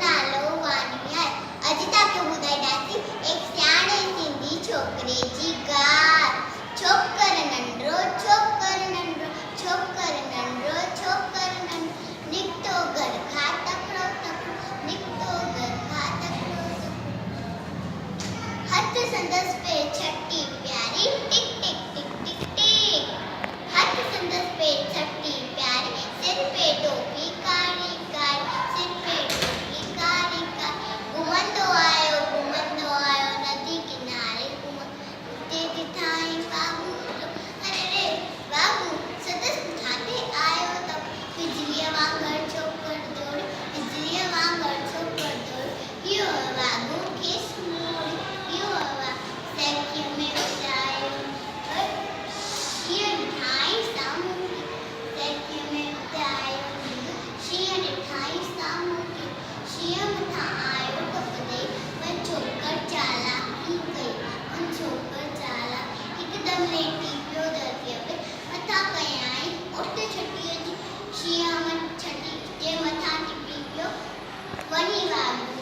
नालो वानी है। अॼु तव्हांखे ॿुधाईंदासीं एक सियाणे सिंधी छोकिरे जी ॻाल्हि। छोकर नंढो छोकर नंढो छोकर नंढो छोकर नंढो निकितो घर खां तकिड़ो तकिड़ो निकितो घर खां तकिड़ो तकिड़ो हथ संदसि पे छटी प्यारी टिक टिक टिक टिक टिक हथ संदसि पे छटी प्यारी सिर पे टोपी कारी कारी सिर पे टोपी कारी कारी घुमंदो आयो नदी किनारे उते ॾिठाई बाबू अरे रे बाबू संदसि ठाते आयो त बिजलीअ वांगुरु छोकर दौड़े बिजलीअ वांगुरु छोकर दौड़े इहो बाबू खेसि मोड़े इहो सैकीअ में उॾायो शींहं ॾिठाई साम्हूं सैकीअ में उॾायो शींहं ॾिठाई साम्हूं शींहं मथां आयो टपंदे पर छोकर चालाकी कई छोकर चालाक हिकदमि लेटी पियो धरतीअ ते मथां कयाई उठ छटीअ जी शींहं छटी जे मथां टिपी पियो वञी बाबू